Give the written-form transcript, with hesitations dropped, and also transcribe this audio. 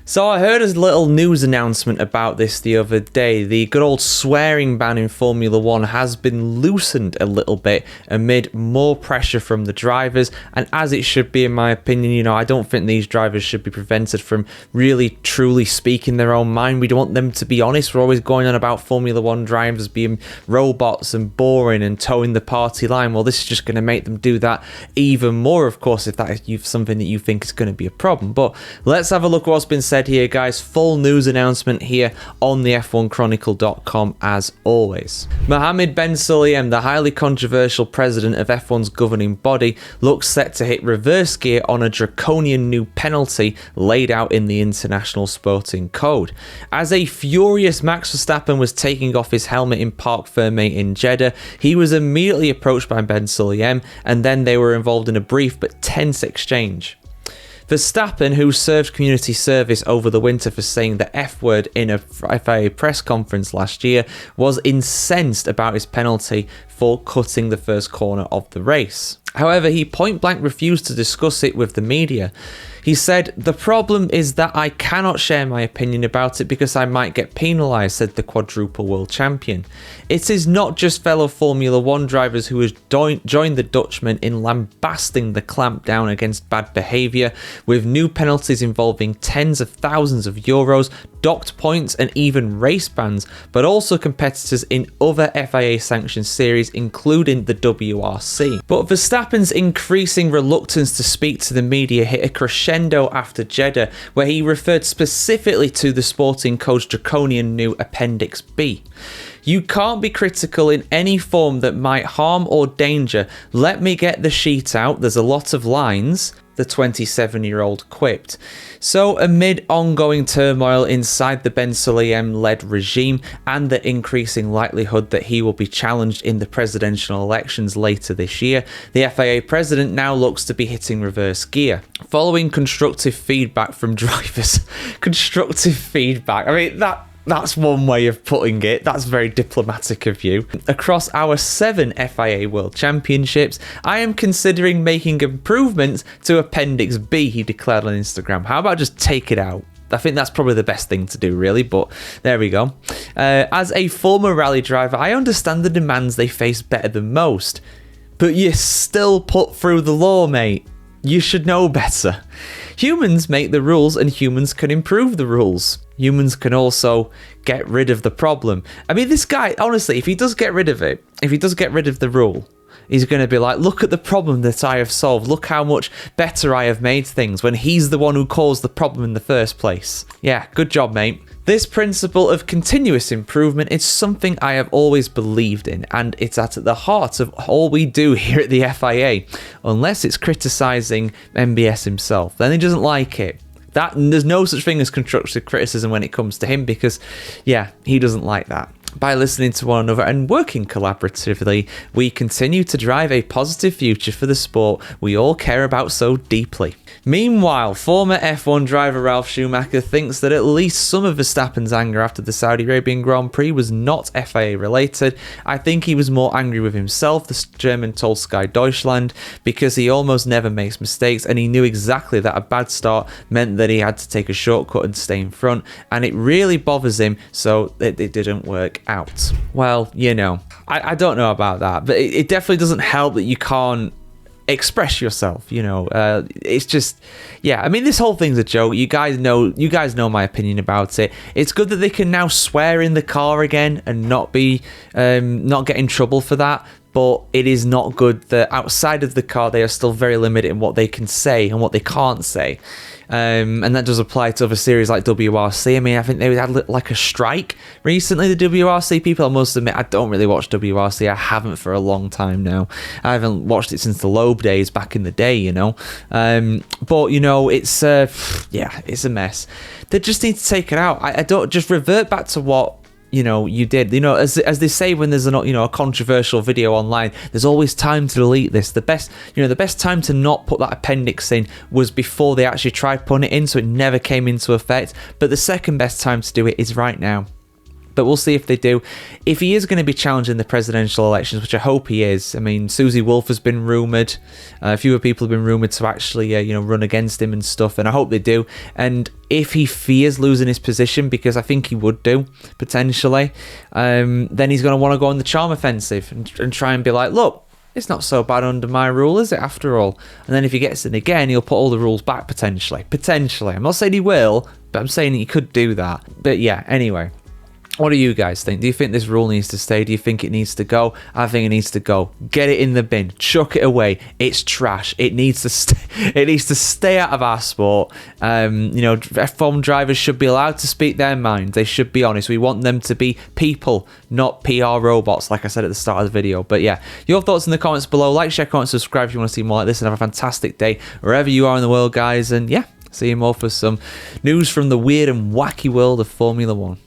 So I heard a little news announcement about this the other day. The good old swearing ban in Formula 1 has been loosened a little bit amid more pressure from the drivers, and as it should be in my opinion. I don't think these drivers should be prevented from really truly speaking their own mind. We don't want them to be honest. We're always going on about Formula 1 drivers being robots and boring and towing the party line. Well, this is just going to make them do that even more, of course, if that is something that you think is going to be a problem. But let's have a look at what's been said here, guys. Full news announcement here on the F1Chronicle.com as always. Mohammed Ben Sulayem, the highly controversial president of F1's governing body, looks set to hit reverse gear on a draconian new penalty laid out in the International Sporting Code. As a furious Max Verstappen was taking off his helmet in Parc Fermé in Jeddah, he was immediately approached by Ben Sulayem, and then they were involved in a brief but tense exchange. Verstappen, who served community service over the winter for saying the F word in a FIA press conference last year, was incensed about his penalty for cutting the first corner of the race. However, he point blank refused to discuss it with the media. He said, "The problem is that I cannot share my opinion about it because I might get penalised," said the quadruple world champion. It is not just fellow Formula 1 drivers who have joined the Dutchman in lambasting the clampdown against bad behaviour, with new penalties involving tens of thousands of euros, docked points and even race bans, but also competitors in other FIA sanctioned series, including the WRC. But Verstappen's increasing reluctance to speak to the media hit a crescendo after Jeddah, where he referred specifically to the Sporting Code's draconian new Appendix B. "You can't be critical in any form that might harm or danger. Let me get the sheet out. There's a lot of lines," the 27-year-old quipped. So amid ongoing turmoil inside the Ben Sulayem-led regime and the increasing likelihood that he will be challenged in the presidential elections later this year, the FIA president now looks to be hitting reverse gear. Following constructive feedback from drivers. Constructive feedback. I mean, that's one way of putting it. That's very diplomatic of you. "Across our 7 FIA World Championships, I am considering making improvements to Appendix B," he declared on Instagram. How about just take it out? I think that's probably the best thing to do, really, but there we go. "As a former rally driver, I understand the demands they face better than most. But you still put through the law, mate. You should know better. Humans make the rules and humans can improve the rules. Humans can also get rid of the problem." I mean, this guy, honestly, if he does get rid of it, if he does get rid of the rule, he's going to be like, "Look at the problem that I have solved. Look how much better I have made things," when he's the one who caused the problem in the first place. Yeah, good job, mate. "This principle of continuous improvement is something I have always believed in, and it's at the heart of all we do here at the FIA, unless it's criticising MBS himself. Then he doesn't like it. There's no such thing as constructive criticism when it comes to him because, yeah, he doesn't like that. By listening to one another and working collaboratively, we continue to drive a positive future for the sport we all care about so deeply." Meanwhile, former F1 driver Ralf Schumacher thinks that at least some of Verstappen's anger after the Saudi Arabian Grand Prix was not FIA related. "I think he was more angry with himself," the German told Sky Deutschland, "because he almost never makes mistakes and he knew exactly that a bad start meant that he had to take a shortcut and stay in front, and it really bothers him, so it didn't work out." Well, I don't know about that, but it definitely doesn't help that you can't express yourself. It's just, yeah. I mean, this whole thing's a joke. You guys know my opinion about it. It's good that they can now swear in the car again and not get in trouble for that. But it is not good that outside of the car they are still very limited in what they can say and what they can't say. And that does apply to other series like WRC. I mean, I think they had like a strike recently, the WRC people. I must admit, I don't really watch WRC. I haven't for a long time now. I haven't watched it since the Loeb days back in the day, But, it's, it's a mess. They just need to take it out. I don't just revert back to what you did. As they say when there's a controversial video online, there's always time to delete this. The best time to not put that appendix in was before they actually tried putting it in, so it never came into effect. But the second best time to do it is right now. But we'll see if they do. If he is going to be challenging the presidential elections, which I hope he is. I mean, Susie Wolff has been rumoured. A few people have been rumoured to actually, run against him and stuff. And I hope they do. And if he fears losing his position, because I think he would do, potentially, then he's going to want to go on the charm offensive and try and be like, look, it's not so bad under my rule, is it, after all? And then if he gets in again, he'll put all the rules back, potentially. Potentially. I'm not saying he will, but I'm saying he could do that. But yeah, anyway. What do you guys think? Do you think this rule needs to stay? Do you think it needs to go? I think it needs to go. Get it in the bin. Chuck it away. It's trash. It needs to stay. It needs to stay out of our sport. F1 drivers should be allowed to speak their mind. They should be honest. We want them to be people, not PR robots, like I said at the start of the video. But yeah, your thoughts in the comments below. Like, share, comment, subscribe if you want to see more like this, and have a fantastic day wherever you are in the world, guys. And yeah, see you more for some news from the weird and wacky world of Formula 1.